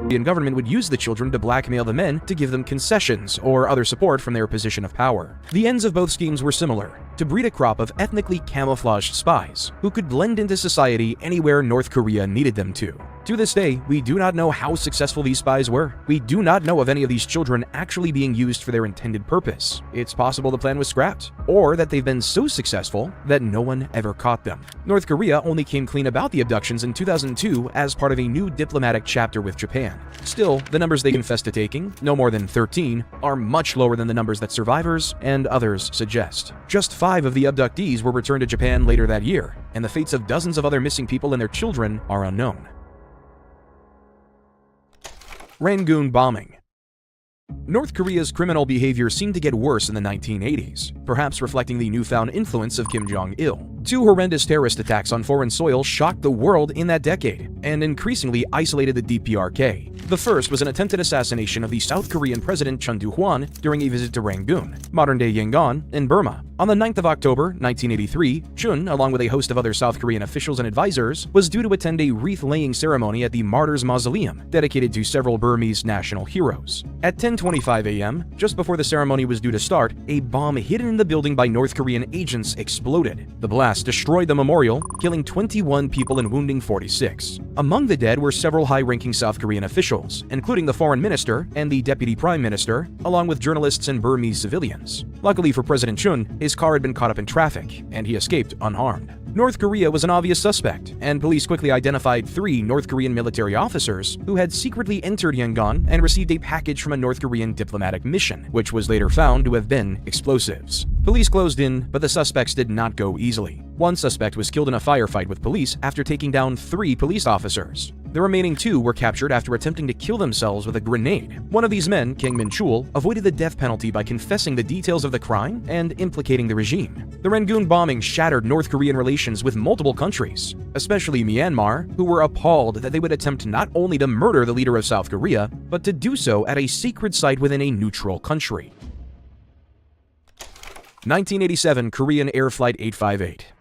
Korean government would use the children to blackmail the men to give them concessions or other support from their position of power. The ends of both schemes were similar: to breed a crop of ethnically camouflaged spies who could blend into society anywhere North Korea needed them to. To this day, we do not know how successful these spies were. We do not know of any of these children actually being used for their intended purpose. It's possible the plan was scrapped, or that they've been so successful that no one ever caught them. North Korea only came clean about the abductions in 2002 as part of a new diplomatic chapter with Japan. Still, the numbers they confessed to taking, no more than 13, are much lower than the numbers that survivors and others suggest. Just 5 of the abductees were returned to Japan later that year, and the fates of dozens of other missing people and their children are unknown. Rangoon bombing. North Korea's criminal behavior seemed to get worse in the 1980s, perhaps reflecting the newfound influence of Kim Jong-il. 2 horrendous terrorist attacks on foreign soil shocked the world in that decade, and increasingly isolated the DPRK. The first was an attempted assassination of the South Korean President Chun Doo-hwan during a visit to Rangoon, modern-day Yangon, in Burma. On the 9th of October, 1983, Chun, along with a host of other South Korean officials and advisors, was due to attend a wreath-laying ceremony at the Martyrs' Mausoleum, dedicated to several Burmese national heroes. At 10:25 a.m., just before the ceremony was due to start, a bomb hidden in the building by North Korean agents exploded. The blast destroyed the memorial, killing 21 people and wounding 46. Among the dead were several high-ranking South Korean officials, including the foreign minister and the deputy prime minister, along with journalists and Burmese civilians. Luckily for President Chun, his car had been caught up in traffic, and he escaped unharmed. North Korea was an obvious suspect, and police quickly identified 3 North Korean military officers who had secretly entered Yangon and received a package from a North Korean diplomatic mission, which was later found to have been explosives. Police closed in, but the suspects did not go easily. One suspect was killed in a firefight with police after taking down 3 police officers. The remaining 2 were captured after attempting to kill themselves with a grenade. One of these men, Kang Min-chul, avoided the death penalty by confessing the details of the crime and implicating the regime. The Rangoon bombing shattered North Korean relations with multiple countries, especially Myanmar, who were appalled that they would attempt not only to murder the leader of South Korea, but to do so at a sacred site within a neutral country. 1987 Korean Air Flight 858.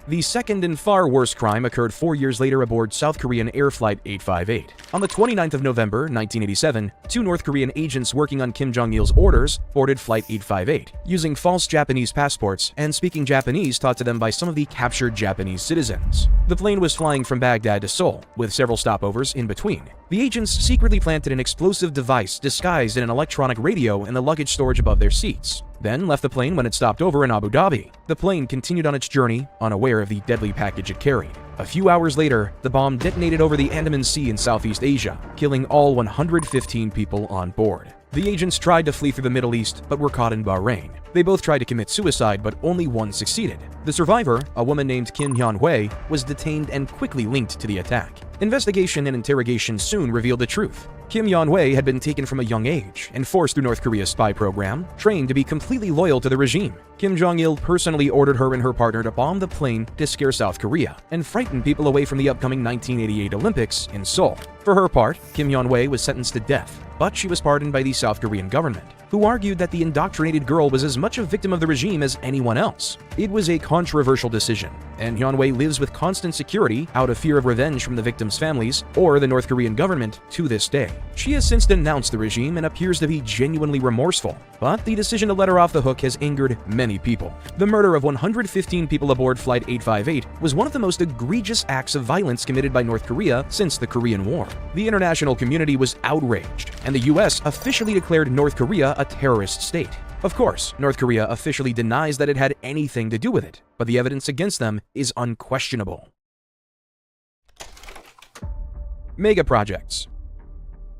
The second and far worse crime occurred 4 years later aboard South Korean Air Flight 858. On the 29th of November, 1987, 2 North Korean agents working on Kim Jong-il's orders boarded Flight 858, using false Japanese passports and speaking Japanese taught to them by some of the captured Japanese citizens. The plane was flying from Baghdad to Seoul, with several stopovers in between. The agents secretly planted an explosive device disguised in an electronic radio in the luggage storage above their seats, then left the plane when it stopped over in Abu Dhabi. The plane continued on its journey, unaware of the deadly package it carried. A few hours later, the bomb detonated over the Andaman Sea in Southeast Asia, killing all 115 people on board. The agents tried to flee through the Middle East, but were caught in Bahrain. They both tried to commit suicide, but only one succeeded. The survivor, a woman named Kim Hyun-hwae, was detained and quickly linked to the attack. Investigation and interrogation soon revealed the truth. Kim Hyun-hwae had been taken from a young age and forced through North Korea's spy program, trained to be completely loyal to the regime. Kim Jong-il personally ordered her and her partner to bomb the plane to scare South Korea and frighten people away from the upcoming 1988 Olympics in Seoul. For her part, Kim Hyun-hwae was sentenced to death, but she was pardoned by the South Korean government, who argued that the indoctrinated girl was as much a victim of the regime as anyone else. It was a controversial decision, and Hyun-hwae lives with constant security out of fear of revenge from the victims' families or the North Korean government to this day. She has since denounced the regime and appears to be genuinely remorseful, but the decision to let her off the hook has angered many people. The murder of 115 people aboard Flight 858 was one of the most egregious acts of violence committed by North Korea since the Korean War. The international community was outraged, and the US officially declared North Korea a terrorist state. Of course, North Korea officially denies that it had anything to do with it, but the evidence against them is unquestionable. Mega projects.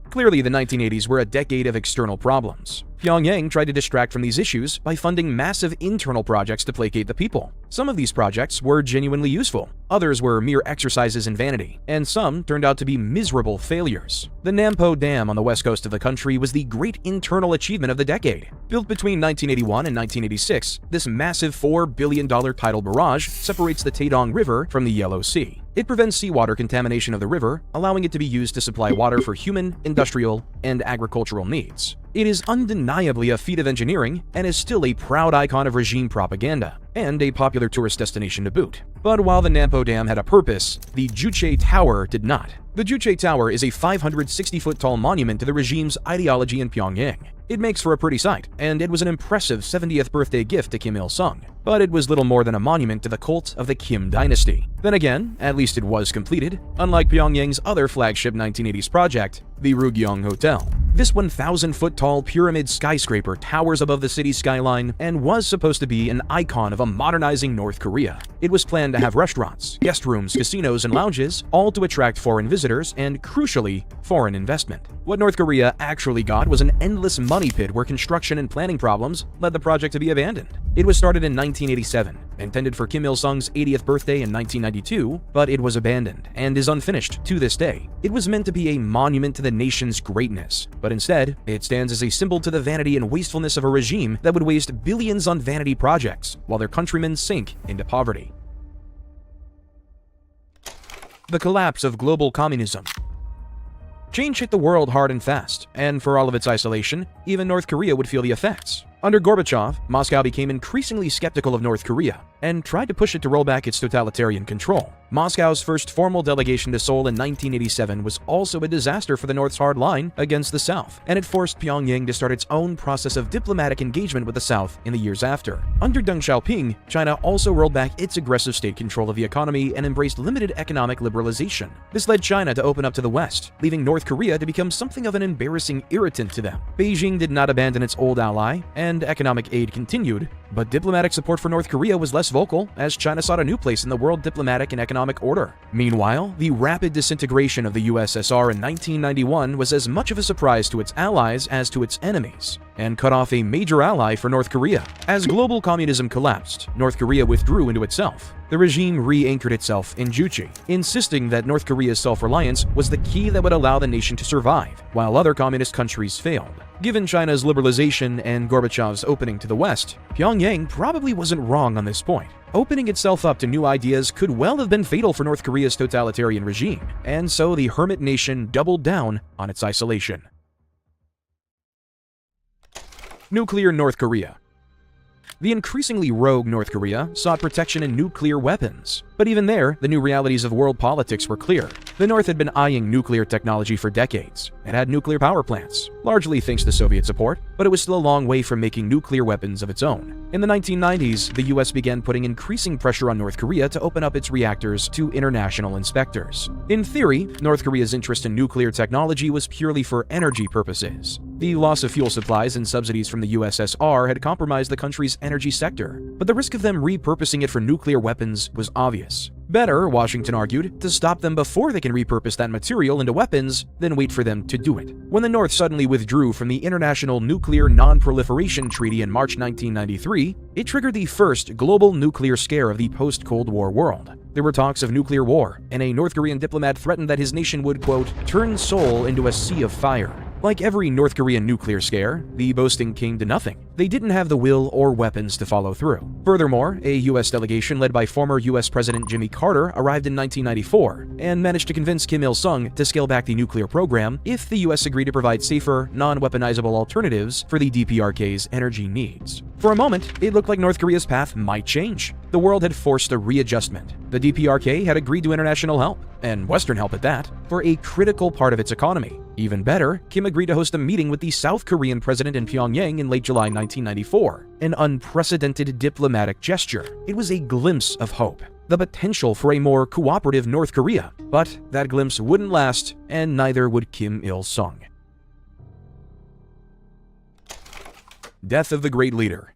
Clearly, the 1980s were a decade of external problems. Pyongyang tried to distract from these issues by funding massive internal projects to placate the people. Some of these projects were genuinely useful, others were mere exercises in vanity, and some turned out to be miserable failures. The Nampo Dam on the west coast of the country was the great internal achievement of the decade. Built between 1981 and 1986, this massive $4 billion tidal barrage separates the Taedong River from the Yellow Sea. It prevents seawater contamination of the river, allowing it to be used to supply water for human, industrial, and agricultural needs. It is undeniably a feat of engineering and is still a proud icon of regime propaganda. and a popular tourist destination to boot. But while the Nampo Dam had a purpose, the Juche Tower did not. The Juche Tower is a 560-foot-tall monument to the regime's ideology in Pyongyang. It makes for a pretty sight, and it was an impressive 70th birthday gift to Kim Il-sung. But it was little more than a monument to the cult of the Kim Dynasty. Then again, at least it was completed, unlike Pyongyang's other flagship 1980s project, the Rugyong Hotel. This 1,000-foot-tall pyramid skyscraper towers above the city's skyline and was supposed to be an icon of a modernizing North Korea. It was planned to have restaurants, guest rooms, casinos, and lounges, all to attract foreign visitors and, crucially, foreign investment. What North Korea actually got was an endless money pit where construction and planning problems led the project to be abandoned. It was started in 1987, intended for Kim Il-sung's 80th birthday in 1992, but it was abandoned and is unfinished to this day. It was meant to be a monument to the nation's greatness, but instead, it stands as a symbol to the vanity and wastefulness of a regime that would waste billions on vanity projects while their countrymen sink into poverty. The collapse of global communism. Change hit the world hard and fast, and for all of its isolation, even North Korea would feel the effects. Under Gorbachev, Moscow became increasingly skeptical of North Korea and tried to push it to roll back its totalitarian control. Moscow's first formal delegation to Seoul in 1987 was also a disaster for the North's hard line against the South, and it forced Pyongyang to start its own process of diplomatic engagement with the South in the years after. Under Deng Xiaoping, China also rolled back its aggressive state control of the economy and embraced limited economic liberalization. This led China to open up to the West, leaving North Korea to become something of an embarrassing irritant to them. Beijing did not abandon its old ally, and economic aid continued, but diplomatic support for North Korea was less vocal as China sought a new place in the world diplomatic and economic order. Meanwhile, the rapid disintegration of the USSR in 1991 was as much of a surprise to its allies as to its enemies, and cut off a major ally for North Korea. As global communism collapsed, North Korea withdrew into itself. The regime re-anchored itself in Juche, insisting that North Korea's self-reliance was the key that would allow the nation to survive, while other communist countries failed. Given China's liberalization and Gorbachev's opening to the West, Pyongyang probably wasn't wrong on this point. Opening itself up to new ideas could well have been fatal for North Korea's totalitarian regime, and so the hermit nation doubled down on its isolation. Nuclear North Korea. The increasingly rogue North Korea sought protection in nuclear weapons. But even there, the new realities of world politics were clear. The North had been eyeing nuclear technology for decades. It had nuclear power plants, largely thanks to Soviet support, but it was still a long way from making nuclear weapons of its own. In the 1990s, the US began putting increasing pressure on North Korea to open up its reactors to international inspectors. In theory, North Korea's interest in nuclear technology was purely for energy purposes. The loss of fuel supplies and subsidies from the USSR had compromised the country's energy sector, but the risk of them repurposing it for nuclear weapons was obvious. Better, Washington argued, to stop them before they can repurpose that material into weapons than wait for them to do it. When the North suddenly withdrew from the International Nuclear Non-Proliferation Treaty in March 1993, it triggered the first global nuclear scare of the post-Cold War world. There were talks of nuclear war, and a North Korean diplomat threatened that his nation would, quote, turn Seoul into a sea of fire. Like every North Korean nuclear scare, the boasting came to nothing. They didn't have the will or weapons to follow through. Furthermore, a U.S. delegation led by former U.S. President Jimmy Carter arrived in 1994 and managed to convince Kim Il-sung to scale back the nuclear program if the U.S. agreed to provide safer, non-weaponizable alternatives for the DPRK's energy needs. For a moment, it looked like North Korea's path might change. The world had forced a readjustment. The DPRK had agreed to international help, and Western help at that, for a critical part of its economy. Even better, Kim agreed to host a meeting with the South Korean president in Pyongyang in late July 1994, an unprecedented diplomatic gesture. It was a glimpse of hope, the potential for a more cooperative North Korea. But that glimpse wouldn't last, and neither would Kim Il-sung. Death of the Great Leader.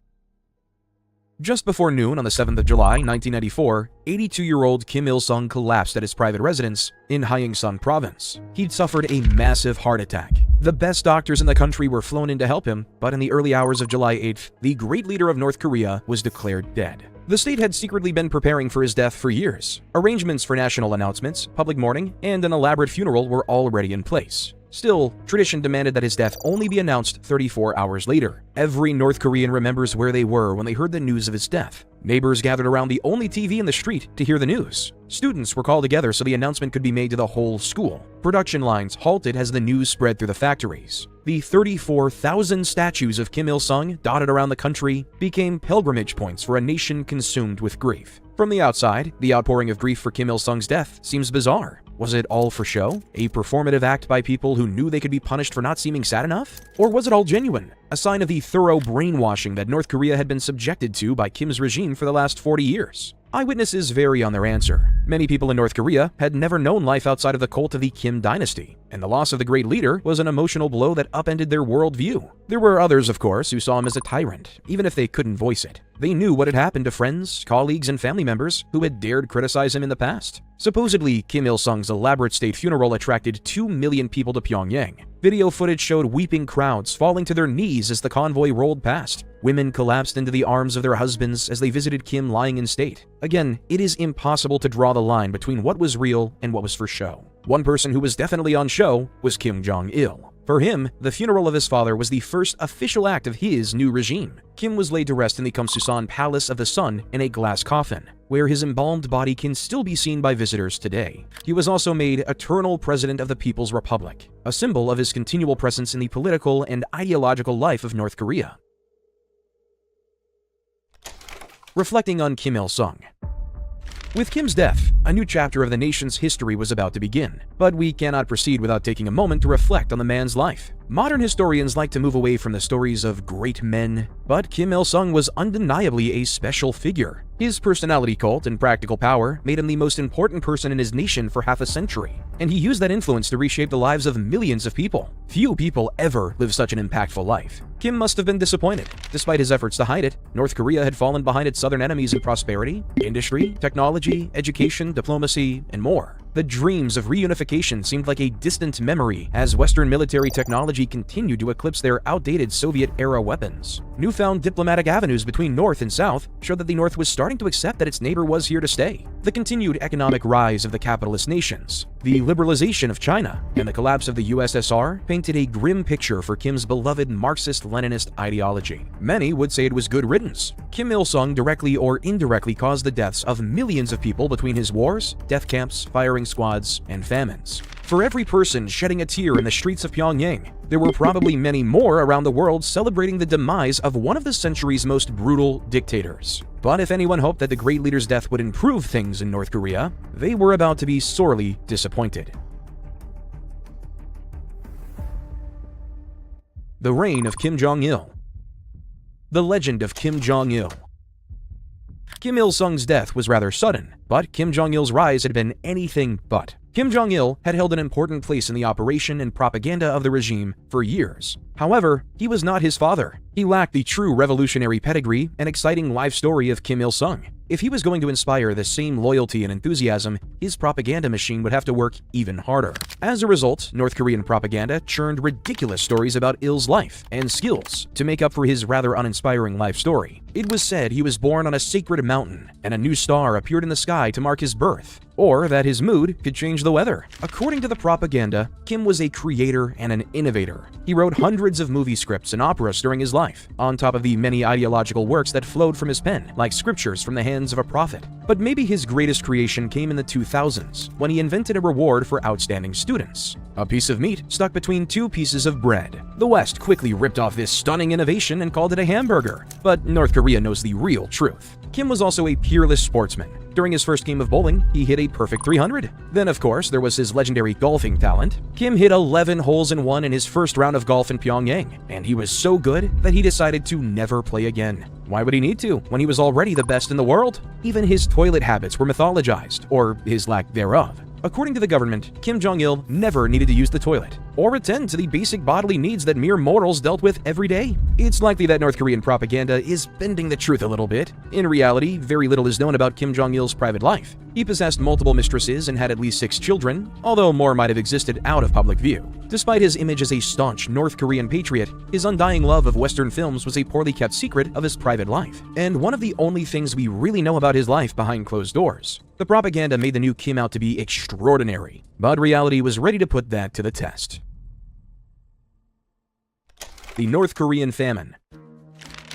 Just before noon on the 7th of July, 1994, 82-year-old Kim Il-sung collapsed at his private residence in Gyeongsang province. He'd suffered a massive heart attack. The best doctors in the country were flown in to help him, but in the early hours of July 8th, the great leader of North Korea was declared dead. The state had secretly been preparing for his death for years. Arrangements for national announcements, public mourning, and an elaborate funeral were already in place. Still, tradition demanded that his death only be announced 34 hours later. Every North Korean remembers where they were when they heard the news of his death. Neighbors gathered around the only TV in the street to hear the news. Students were called together so the announcement could be made to the whole school. Production lines halted as the news spread through the factories. The 34,000 statues of Kim Il-sung dotted around the country became pilgrimage points for a nation consumed with grief. From the outside, the outpouring of grief for Kim Il-sung's death seems bizarre. Was it all for show? A performative act by people who knew they could be punished for not seeming sad enough? Or was it all genuine? A sign of the thorough brainwashing that North Korea had been subjected to by Kim's regime for the last 40 years. Eyewitnesses vary on their answer. Many people in North Korea had never known life outside of the cult of the Kim Dynasty, and the loss of the great leader was an emotional blow that upended their worldview. There were others, of course, who saw him as a tyrant, even if they couldn't voice it. They knew what had happened to friends, colleagues, and family members who had dared criticize him in the past. Supposedly, Kim Il-sung's elaborate state funeral attracted 2 million people to Pyongyang. Video footage showed weeping crowds falling to their knees as the convoy rolled past. Women collapsed into the arms of their husbands as they visited Kim lying in state. Again, it is impossible to draw the line between what was real and what was for show. One person who was definitely on show was Kim Jong-il. For him, the funeral of his father was the first official act of his new regime. Kim was laid to rest in the Kumsusan Palace of the Sun in a glass coffin, where his embalmed body can still be seen by visitors today. He was also made eternal president of the People's Republic, a symbol of his continual presence in the political and ideological life of North Korea. Reflecting on Kim Il-sung. With Kim's death, a new chapter of the nation's history was about to begin, but we cannot proceed without taking a moment to reflect on the man's life. Modern historians like to move away from the stories of great men, but Kim Il-sung was undeniably a special figure. His personality cult and practical power made him the most important person in his nation for half a century, and he used that influence to reshape the lives of millions of people. Few people ever live such an impactful life. Kim must have been disappointed. Despite his efforts to hide it, North Korea had fallen behind its southern enemies in prosperity, industry, technology, education, diplomacy, and more. The dreams of reunification seemed like a distant memory as Western military technology continued to eclipse their outdated Soviet-era weapons. Newfound diplomatic avenues between North and South showed that the North was starting to accept that its neighbor was here to stay. The continued economic rise of the capitalist nations, the liberalization of China, and the collapse of the USSR painted a grim picture for Kim's beloved Marxist-Leninist ideology. Many would say it was good riddance. Kim Il-sung directly or indirectly caused the deaths of millions of people between his wars, death camps, firing squads, and famines. For every person shedding a tear in the streets of Pyongyang, there were probably many more around the world celebrating the demise of one of the century's most brutal dictators. But if anyone hoped that the great leader's death would improve things in North Korea, they were about to be sorely disappointed. The reign of Kim Jong-il. The legend of Kim Jong-il. Kim Il-sung's death was rather sudden, but Kim Jong-il's rise had been anything but. Kim Jong-il had held an important place in the operation and propaganda of the regime for years. However, he was not his father. He lacked the true revolutionary pedigree and exciting life story of Kim Il-sung. If he was going to inspire the same loyalty and enthusiasm, his propaganda machine would have to work even harder. As a result, North Korean propaganda churned ridiculous stories about Il's life and skills to make up for his rather uninspiring life story. It was said he was born on a sacred mountain, and a new star appeared in the sky to mark his birth, or that his mood could change the weather. According to the propaganda, Kim was a creator and an innovator. He wrote hundreds of movie scripts and operas during his life, on top of the many ideological works that flowed from his pen, like scriptures from the hands of a prophet. But maybe his greatest creation came in the 2000s, when he invented a reward for outstanding students: a piece of meat stuck between two pieces of bread. The West quickly ripped off this stunning innovation and called it a hamburger, but North Korea knows the real truth. Kim was also a peerless sportsman. During his first game of bowling, he hit a perfect 300. Then, of course, there was his legendary golfing talent. Kim hit 11 holes in one in his first round of golf in Pyongyang, and he was so good that he decided to never play again. Why would he need to, when he was already the best in the world? Even his toilet habits were mythologized, or his lack thereof. According to the government, Kim Jong-il never needed to use the toilet, or attend to the basic bodily needs that mere mortals dealt with every day. It's likely that North Korean propaganda is bending the truth a little bit. In reality, very little is known about Kim Jong-il's private life. He possessed multiple mistresses and had at least 6 children, although more might have existed out of public view. Despite his image as a staunch North Korean patriot, his undying love of Western films was a poorly kept secret of his private life, and one of the only things we really know about his life behind closed doors. The propaganda made the new Kim out to be extraordinary, but reality was ready to put that to the test. The North Korean famine.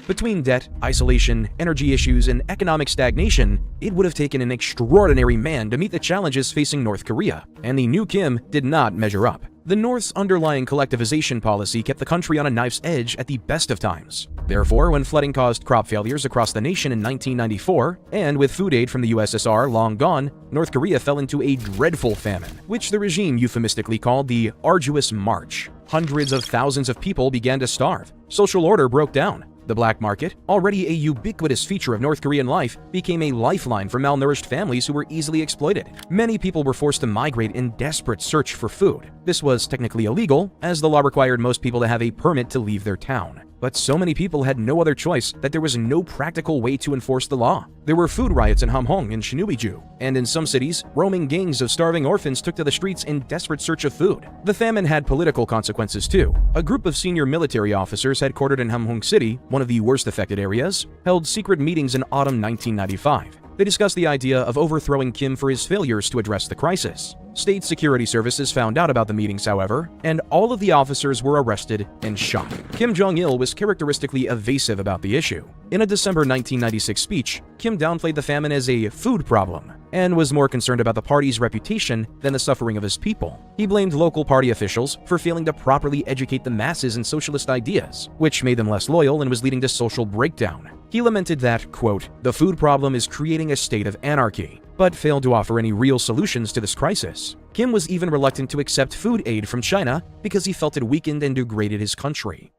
Between debt, isolation, energy issues, and economic stagnation, it would have taken an extraordinary man to meet the challenges facing North Korea, and the new Kim did not measure up. The North's underlying collectivization policy kept the country on a knife's edge at the best of times. Therefore, when flooding caused crop failures across the nation in 1994, and with food aid from the USSR long gone, North Korea fell into a dreadful famine, which the regime euphemistically called the Arduous March. Hundreds of thousands of people began to starve. Social order broke down. The black market, already a ubiquitous feature of North Korean life, became a lifeline for malnourished families who were easily exploited. Many people were forced to migrate in desperate search for food. This was technically illegal, as the law required most people to have a permit to leave their town. But so many people had no other choice that there was no practical way to enforce the law. There were food riots in Hamhung and Sinuiju, and in some cities, roaming gangs of starving orphans took to the streets in desperate search of food. The famine had political consequences too. A group of senior military officers headquartered in Hamhung City, one of the worst affected areas, held secret meetings in autumn 1995. They discussed the idea of overthrowing Kim for his failures to address the crisis. State security services found out about the meetings, however, and all of the officers were arrested and shot. Kim Jong-il was characteristically evasive about the issue. In a December 1996 speech, Kim downplayed the famine as a food problem and was more concerned about the party's reputation than the suffering of his people. He blamed local party officials for failing to properly educate the masses in socialist ideas, which made them less loyal and was leading to social breakdown. He lamented that, quote, "the food problem is creating a state of anarchy," but failed to offer any real solutions to this crisis. Kim was even reluctant to accept food aid from China because he felt it weakened and degraded his country.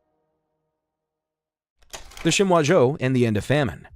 The Shimwa-jo and the end of famine.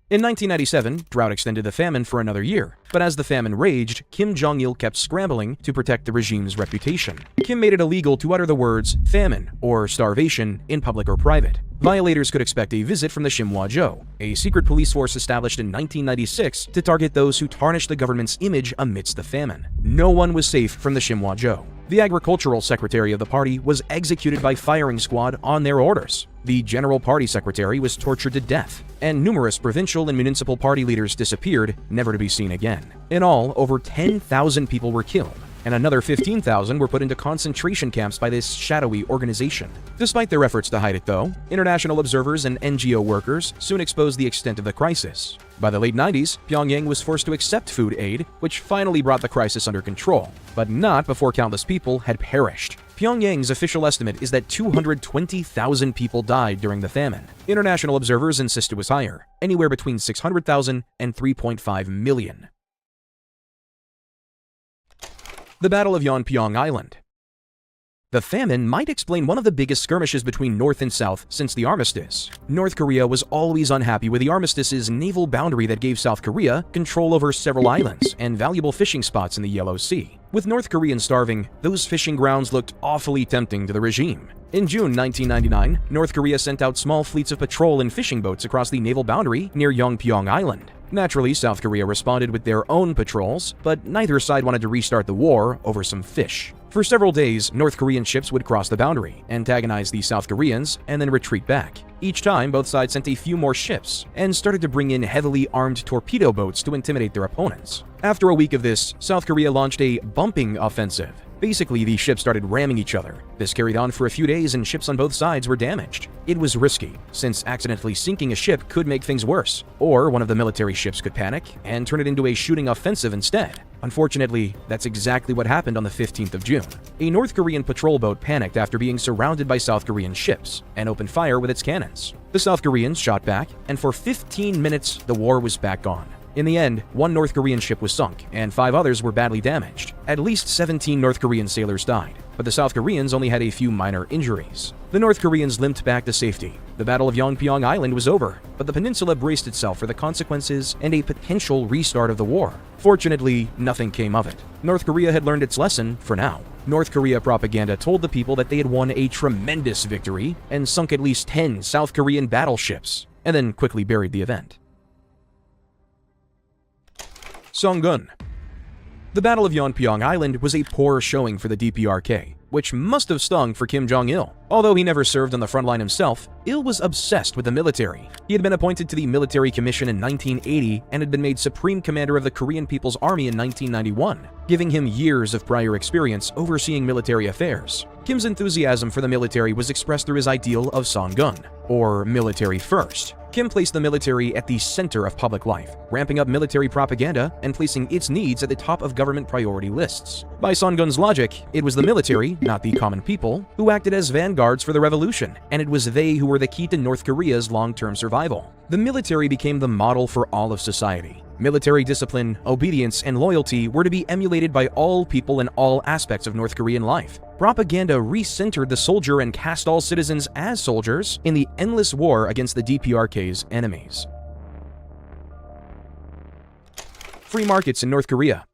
In 1997, drought extended the famine for another year, but as the famine raged, Kim Jong-il kept scrambling to protect the regime's reputation. Kim made it illegal to utter the words famine or starvation in public or private. Violators could expect a visit from the Shimwa-jo, a secret police force established in 1996 to target those who tarnished the government's image amidst the famine. No one was safe from the Shimwa-jo. The agricultural secretary of the party was executed by firing squad on their orders. The general party secretary was tortured to death, and numerous provincial and municipal party leaders disappeared, never to be seen again. In all, over 10,000 people were killed, and another 15,000 were put into concentration camps by this shadowy organization. Despite their efforts to hide it, though, international observers and NGO workers soon exposed the extent of the crisis. By the late 90s, Pyongyang was forced to accept food aid, which finally brought the crisis under control, but not before countless people had perished. Pyongyang's official estimate is that 220,000 people died during the famine. International observers insist it was higher, anywhere between 600,000 and 3.5 million. The Battle of Yeonpyeong Island. The famine might explain one of the biggest skirmishes between North and South since the armistice. North Korea was always unhappy with the armistice's naval boundary that gave South Korea control over several islands and valuable fishing spots in the Yellow Sea. With North Koreans starving, those fishing grounds looked awfully tempting to the regime. In June 1999, North Korea sent out small fleets of patrol and fishing boats across the naval boundary near Yeonpyeong Island. Naturally, South Korea responded with their own patrols, but neither side wanted to restart the war over some fish. For several days, North Korean ships would cross the boundary, antagonize the South Koreans, and then retreat back. Each time, both sides sent a few more ships, and started to bring in heavily armed torpedo boats to intimidate their opponents. After a week of this, South Korea launched a bumping offensive. Basically, the ships started ramming each other. This carried on for a few days and ships on both sides were damaged. It was risky, since accidentally sinking a ship could make things worse, or one of the military ships could panic and turn it into a shooting offensive instead. Unfortunately, that's exactly what happened on the 15th of June. A North Korean patrol boat panicked after being surrounded by South Korean ships and opened fire with its cannons. The South Koreans shot back, and for 15 minutes, the war was back on. In the end, one North Korean ship was sunk, and 5 others were badly damaged. At least 17 North Korean sailors died, but the South Koreans only had a few minor injuries. The North Koreans limped back to safety. The Battle of Yeonpyeong Island was over, but the peninsula braced itself for the consequences and a potential restart of the war. Fortunately, nothing came of it. North Korea had learned its lesson for now. North Korea propaganda told the people that they had won a tremendous victory and sunk at least 10 South Korean battleships, and then quickly buried the event. Songun. The Battle of Yeonpyeong Island was a poor showing for the DPRK, which must have stung for Kim Jong-il. Although he never served on the front line himself, Il was obsessed with the military. He had been appointed to the Military Commission in 1980 and had been made Supreme Commander of the Korean People's Army in 1991. giving him years of prior experience overseeing military affairs. Kim's enthusiasm for the military was expressed through his ideal of Songun, or military first. Kim placed the military at the center of public life, ramping up military propaganda and placing its needs at the top of government priority lists. By Songun's logic, it was the military, not the common people, who acted as vanguards for the revolution, and it was they who were the key to North Korea's long-term survival. The military became the model for all of society. Military discipline, obedience, and loyalty were to be emulated by all people in all aspects of North Korean life. Propaganda re-centered the soldier and cast all citizens as soldiers in the endless war against the DPRK's enemies. Free markets in North Korea.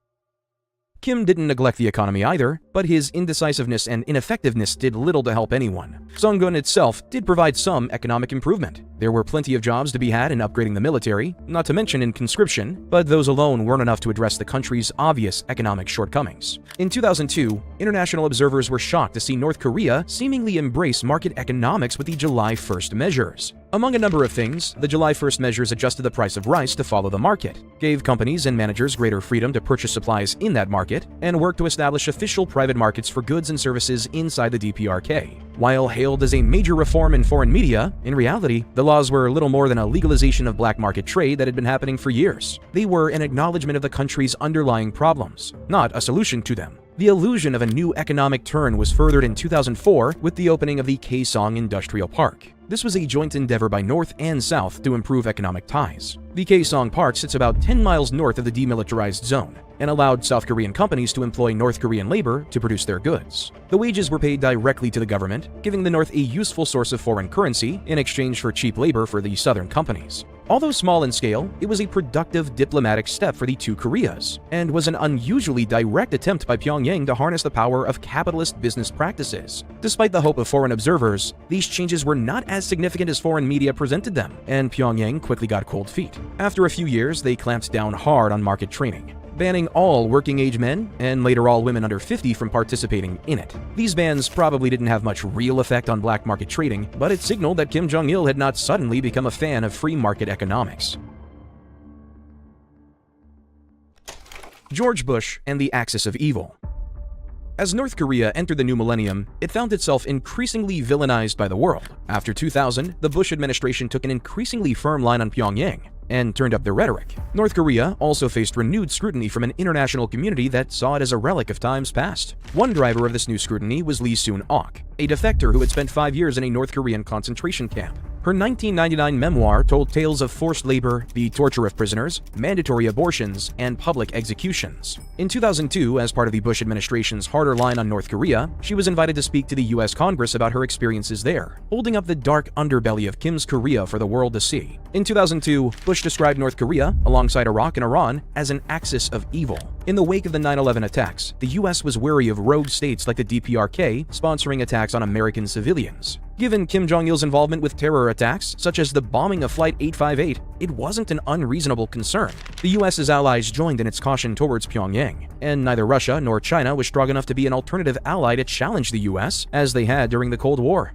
Kim didn't neglect the economy either, but his indecisiveness and ineffectiveness did little to help anyone. Songun itself did provide some economic improvement. There were plenty of jobs to be had in upgrading the military, not to mention in conscription, but those alone weren't enough to address the country's obvious economic shortcomings. In 2002, international observers were shocked to see North Korea seemingly embrace market economics with the July 1st measures. Among a number of things, the July 1st measures adjusted the price of rice to follow the market, gave companies and managers greater freedom to purchase supplies in that market, and worked to establish official private markets for goods and services inside the DPRK. While hailed as a major reform in foreign media, in reality, the laws were little more than a legalization of black market trade that had been happening for years. They were an acknowledgement of the country's underlying problems, not a solution to them. The illusion of a new economic turn was furthered in 2004 with the opening of the Kaesong Industrial Park. This was a joint endeavor by North and South to improve economic ties. The Kaesong Park sits about 10 miles north of the demilitarized zone and allowed South Korean companies to employ North Korean labor to produce their goods. The wages were paid directly to the government, giving the North a useful source of foreign currency in exchange for cheap labor for the Southern companies. Although small in scale, it was a productive diplomatic step for the two Koreas, and was an unusually direct attempt by Pyongyang to harness the power of capitalist business practices. Despite the hope of foreign observers, these changes were not as significant as foreign media presented them, and Pyongyang quickly got cold feet. After a few years, they clamped down hard on market training, banning all working-age men and later all women under 50 from participating in it. These bans probably didn't have much real effect on black market trading, but it signaled that Kim Jong-il had not suddenly become a fan of free market economics. George Bush and the Axis of Evil. As North Korea entered the new millennium, it found itself increasingly villainized by the world. After 2000, the Bush administration took an increasingly firm line on Pyongyang and turned up their rhetoric. North Korea also faced renewed scrutiny from an international community that saw it as a relic of times past. One driver of this new scrutiny was Lee Soon-ok, a defector who had spent 5 years in a North Korean concentration camp. Her 1999 memoir told tales of forced labor, the torture of prisoners, mandatory abortions, and public executions. In 2002, as part of the Bush administration's harder line on North Korea, she was invited to speak to the US Congress about her experiences there, holding up the dark underbelly of Kim's Korea for the world to see. In 2002, Bush described North Korea, alongside Iraq and Iran, as an axis of evil. In the wake of the 9/11 attacks, the US was wary of rogue states like the DPRK sponsoring attacks on American civilians. Given Kim Jong-il's involvement with terror attacks, such as the bombing of Flight 858, it wasn't an unreasonable concern. The US's allies joined in its caution towards Pyongyang, and neither Russia nor China was strong enough to be an alternative ally to challenge the US, as they had during the Cold War.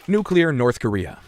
Nuclear North Korea.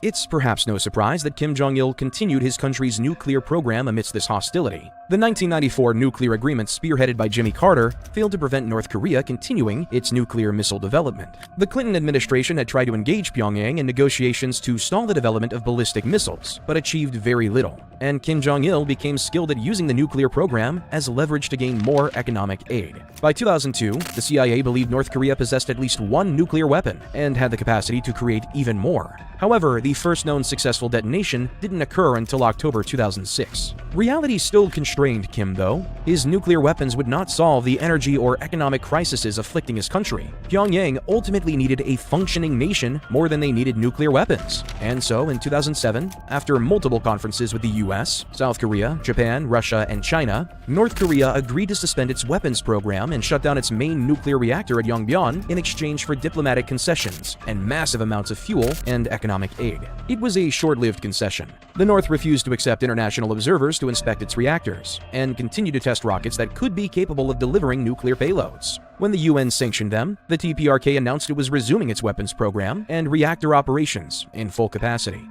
It's perhaps no surprise that Kim Jong-il continued his country's nuclear program amidst this hostility. The 1994 nuclear agreement, spearheaded by Jimmy Carter, failed to prevent North Korea continuing its nuclear missile development. The Clinton administration had tried to engage Pyongyang in negotiations to stall the development of ballistic missiles, but achieved very little, and Kim Jong-il became skilled at using the nuclear program as leverage to gain more economic aid. By 2002, the CIA believed North Korea possessed at least one nuclear weapon and had the capacity to create even more. However, the first known successful detonation didn't occur until October 2006. Reality still constrained Kim, though. His nuclear weapons would not solve the energy or economic crises afflicting his country. Pyongyang ultimately needed a functioning nation more than they needed nuclear weapons. And so, in 2007, after multiple conferences with the US, South Korea, Japan, Russia, and China, North Korea agreed to suspend its weapons program and shut down its main nuclear reactor at Yongbyon in exchange for diplomatic concessions and massive amounts of fuel and economic aid. It was a short-lived concession. The North refused to accept international observers to inspect its reactors, and continued to test rockets that could be capable of delivering nuclear payloads. When the UN sanctioned them, the DPRK announced it was resuming its weapons program and reactor operations in full capacity.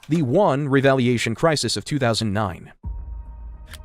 The Won Revaluation Crisis of 2009.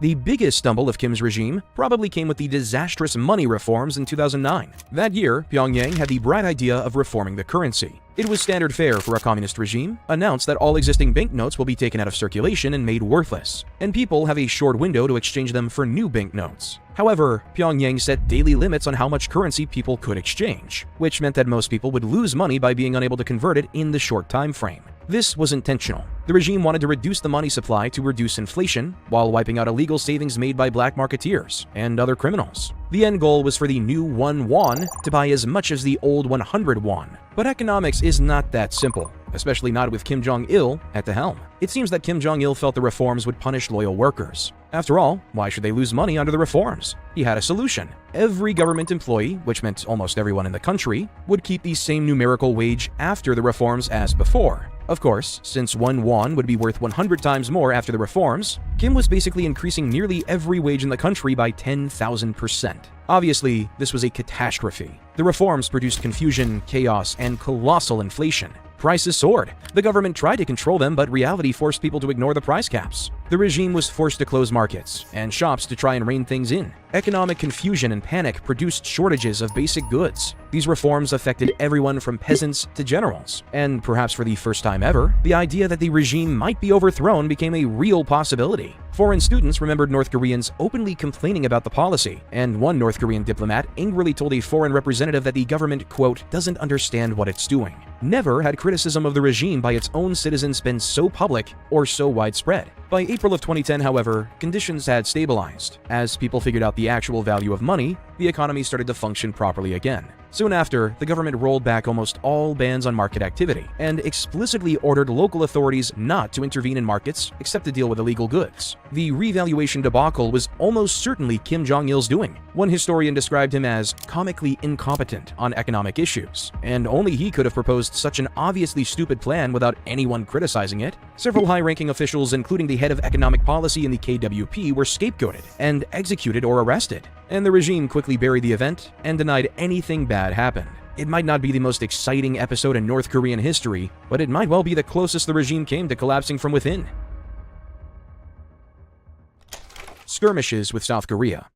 The biggest stumble of Kim's regime probably came with the disastrous money reforms in 2009. That year, Pyongyang had the bright idea of reforming the currency. It was standard fare for a communist regime, announced that all existing banknotes will be taken out of circulation and made worthless, and people have a short window to exchange them for new banknotes. However, Pyongyang set daily limits on how much currency people could exchange, which meant that most people would lose money by being unable to convert it in the short time frame. This was intentional. The regime wanted to reduce the money supply to reduce inflation, while wiping out illegal savings made by black marketeers and other criminals. The end goal was for the new 1 won to buy as much as the old 100 won. But economics is not that simple, especially not with Kim Jong-il at the helm. It seems that Kim Jong-il felt the reforms would punish loyal workers. After all, why should they lose money under the reforms? He had a solution. Every government employee, which meant almost everyone in the country, would keep the same numerical wage after the reforms as before. Of course, since 1 won would be worth 100 times more after the reforms, Kim was basically increasing nearly every wage in the country by 10,000%. Obviously, this was a catastrophe. The reforms produced confusion, chaos, and colossal inflation. Prices soared. The government tried to control them, but reality forced people to ignore the price caps. The regime was forced to close markets and shops to try and rein things in. Economic confusion and panic produced shortages of basic goods. These reforms affected everyone from peasants to generals. And perhaps for the first time ever, the idea that the regime might be overthrown became a real possibility. Foreign students remembered North Koreans openly complaining about the policy, and one North Korean diplomat angrily told a foreign representative that the government, quote, doesn't understand what it's doing. Never had criticism of the regime by its own citizens been so public or so widespread. By April of 2010, however, conditions had stabilized. As people figured out the actual value of money, the economy started to function properly again. Soon after, the government rolled back almost all bans on market activity and explicitly ordered local authorities not to intervene in markets except to deal with illegal goods. The revaluation debacle was almost certainly Kim Jong-il's doing. One historian described him as comically incompetent on economic issues, and only he could have proposed such an obviously stupid plan without anyone criticizing it. Several high-ranking officials, including the head of economic policy in the KWP, were scapegoated and executed or arrested, and the regime quickly buried the event and denied anything bad happened. It might not be the most exciting episode in North Korean history, but it might well be the closest the regime came to collapsing from within. Skirmishes with South Korea.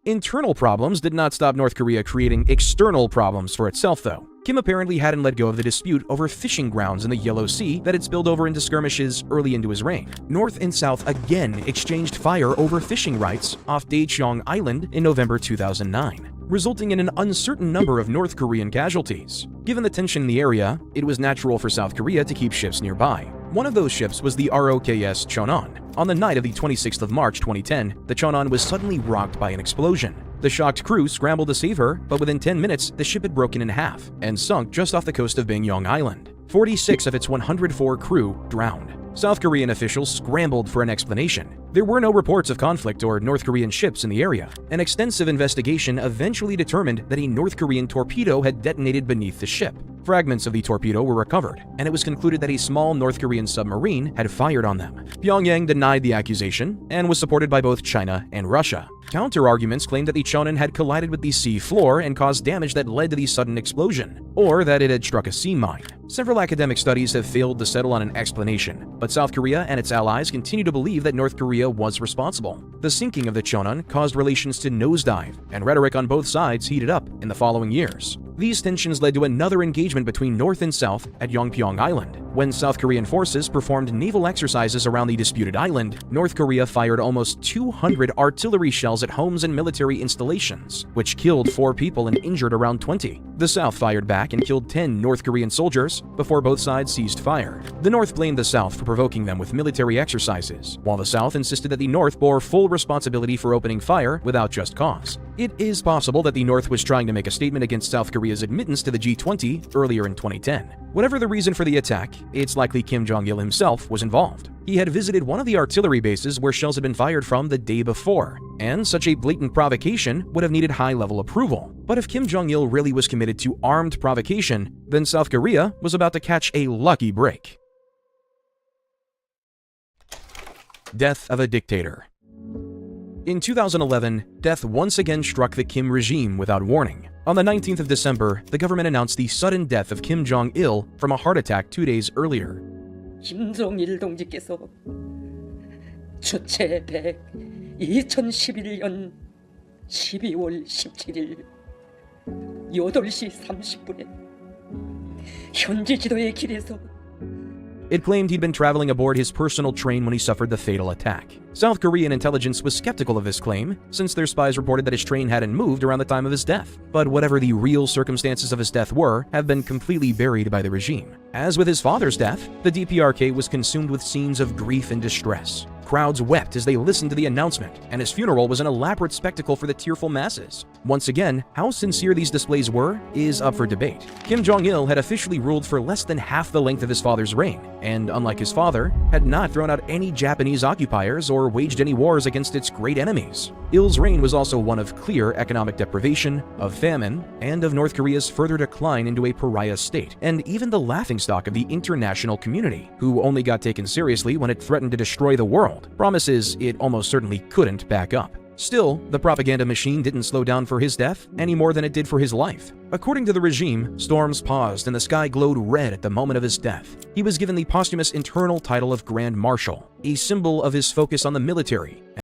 Internal problems did not stop North Korea creating external problems for itself, though. Kim apparently hadn't let go of the dispute over fishing grounds in the Yellow Sea that had spilled over into skirmishes early into his reign. North and South again exchanged fire over fishing rights off Daecheong Island in November 2009, resulting in an uncertain number of North Korean casualties. Given the tension in the area, it was natural for South Korea to keep ships nearby. One of those ships was the ROKS Cheonan. On the night of the 26th of March 2010, the Cheonan was suddenly rocked by an explosion. The shocked crew scrambled to save her, but within 10 minutes, the ship had broken in half and sunk just off the coast of Baekneung Island. 46 of its 104 crew drowned. South Korean officials scrambled for an explanation. There were no reports of conflict or North Korean ships in the area. An extensive investigation eventually determined that a North Korean torpedo had detonated beneath the ship. Fragments of the torpedo were recovered, and it was concluded that a small North Korean submarine had fired on them. Pyongyang denied the accusation and was supported by both China and Russia. Counter-arguments claimed that the Cheonan had collided with the sea floor and caused damage that led to the sudden explosion, or that it had struck a sea mine. Several academic studies have failed to settle on an explanation, but South Korea and its allies continue to believe that North Korea was responsible. The sinking of the Cheonan caused relations to nosedive, and rhetoric on both sides heated up in the following years. These tensions led to another engagement between North and South at Yongpyong Island. When South Korean forces performed naval exercises around the disputed island, North Korea fired almost 200 artillery shells at homes and military installations, which killed 4 people and injured around 20. The South fired back and killed 10 North Korean soldiers before both sides ceased fire. The North blamed the South for provoking them with military exercises, while the South insisted that the North bore full responsibility for opening fire without just cause. It is possible that the North was trying to make a statement against South Korea's admittance to the G20 earlier in 2010. Whatever the reason for the attack, it's likely Kim Jong-il himself was involved. He had visited one of the artillery bases where shells had been fired from the day before, and such a blatant provocation would have needed high-level approval. But if Kim Jong-il really was committed to armed provocation, then South Korea was about to catch a lucky break. Death of a dictator. In 2011, death once again struck the Kim regime without warning. On the 19th of December, the government announced the sudden death of Kim Jong-il from a heart attack 2 days earlier. 김정일 동지께서 주체 100 2011년 12월 17일 8시 30분에 현지 지도의 길에서 It claimed he'd been traveling aboard his personal train when he suffered the fatal attack. South Korean intelligence was skeptical of this claim, since their spies reported that his train hadn't moved around the time of his death. But whatever the real circumstances of his death were, have been completely buried by the regime. As with his father's death, the DPRK was consumed with scenes of grief and distress. Crowds wept as they listened to the announcement, and his funeral was an elaborate spectacle for the tearful masses. Once again, how sincere these displays were is up for debate. Kim Jong-il had officially ruled for less than half the length of his father's reign, and unlike his father, had not thrown out any Japanese occupiers or waged any wars against its great enemies. Il's reign was also one of clear economic deprivation, of famine, and of North Korea's further decline into a pariah state, and even the laughingstock of the international community, who only got taken seriously when it threatened to destroy the world. Promises it almost certainly couldn't back up. Still, the propaganda machine didn't slow down for his death any more than it did for his life. According to the regime, storms paused and the sky glowed red at the moment of his death. He was given the posthumous internal title of Grand Marshal, a symbol of his focus on the military